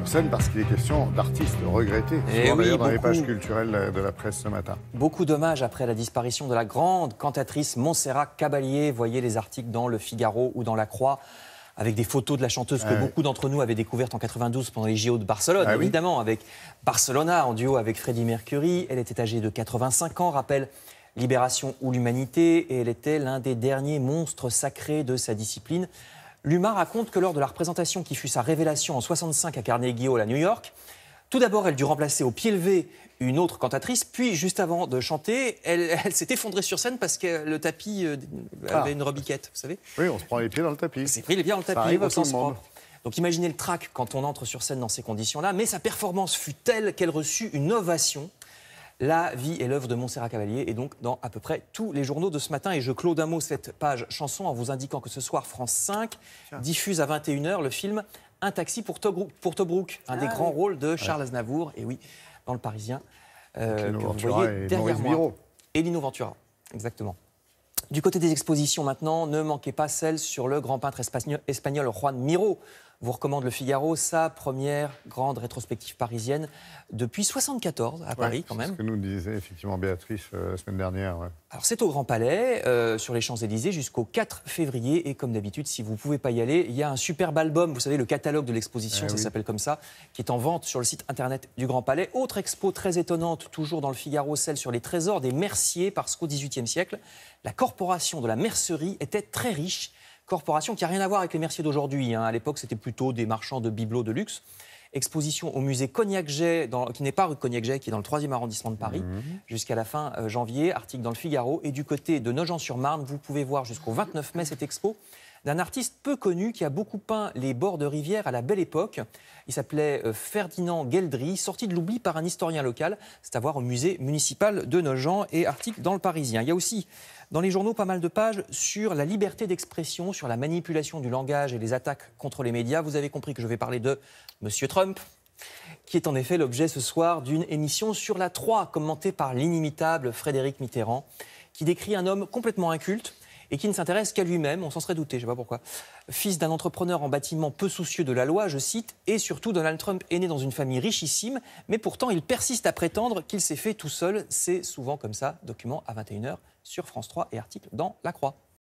sur scène parce qu'il est question d'artistes regrettés. Et Souvent oui, d'ailleurs dans les beaucoup. pages culturelles de la presse ce matin. Beaucoup d'hommages après la disparition de la grande cantatrice Montserrat Caballé. Voyez les articles dans Le Figaro ou dans La Croix, avec des photos de la chanteuse que beaucoup d'entre nous avaient découvertes en 92 pendant les JO de Barcelone, évidemment, avec Barcelona en duo avec Freddie Mercury. Elle était âgée de 85 ans, rappelle Libération ou l'Humanité, et elle était l'un des derniers monstres sacrés de sa discipline. L'Huma raconte que lors de la représentation qui fut sa révélation en 65 à Carnegie Hall à New York, tout d'abord, elle dut remplacer au pied levé une autre cantatrice, puis juste avant de chanter, elle s'est effondrée sur scène parce que le tapis avait une rebiquette, vous savez. Oui, on se prend les pieds dans le tapis. C'est pris les pieds dans le tapis, arrive à au tout le sens monde. propre. Donc imaginez le trac quand on entre sur scène dans ces conditions-là, mais sa performance fut telle qu'elle reçut une ovation. La vie et l'œuvre de Montserrat Caballé est donc dans à peu près tous les journaux de ce matin. Et je clôt d'un mot cette page chanson en vous indiquant que ce soir, France 5 diffuse à 21h le film Un taxi pour Tobruk, un des grands rôles de Charles Aznavour. Et oui, dans Le Parisien, que vous voyez derrière moi. Et Lino Ventura, exactement. Du côté des expositions maintenant, ne manquez pas celle sur le grand peintre espagnol Juan Miró. Vous recommande Le Figaro, sa première grande rétrospective parisienne depuis 1974 à Paris quand même. C'est ce que nous disait effectivement Béatrice la semaine dernière. Ouais. Alors c'est au Grand Palais, sur les Champs-Élysées, jusqu'au 4 février. Et comme d'habitude, si vous ne pouvez pas y aller, il y a un superbe album, vous savez, le catalogue de l'exposition, ça s'appelle comme ça, qui est en vente sur le site internet du Grand Palais. Autre expo très étonnante, toujours dans Le Figaro, celle sur les trésors des merciers, parce qu'au XVIIIe siècle, la corporation de la mercerie était très riche. Corporation qui n'a rien à voir avec les merciers d'aujourd'hui. À l'époque, c'était plutôt des marchands de bibelots de luxe. Exposition au musée Cognac-Jay, qui n'est pas rue Cognac-Jay, qui est dans le 3e arrondissement de Paris, jusqu'à la fin janvier. Article dans Le Figaro. Et du côté de Nogent-sur-Marne, vous pouvez voir jusqu'au 29 mai cette expo d'un artiste peu connu qui a beaucoup peint les bords de rivière à la Belle Époque. Il s'appelait Ferdinand Gueldry, sorti de l'oubli par un historien local. C'est à voir au musée municipal de Nogent. Et article dans Le Parisien. Il y a aussi dans les journaux pas mal de pages sur la liberté d'expression, sur la manipulation du langage et les attaques contre les médias. Vous avez compris que je vais parler de Monsieur Trump, qui est en effet l'objet ce soir d'une émission sur la 3, commentée par l'inimitable Frédéric Mitterrand, qui décrit un homme complètement inculte et qui ne s'intéresse qu'à lui-même, on s'en serait douté, je ne sais pas pourquoi. Fils d'un entrepreneur en bâtiment peu soucieux de la loi, je cite, et surtout Donald Trump est né dans une famille richissime, mais pourtant il persiste à prétendre qu'il s'est fait tout seul. C'est souvent comme ça, document à 21h sur France 3 et article dans La Croix.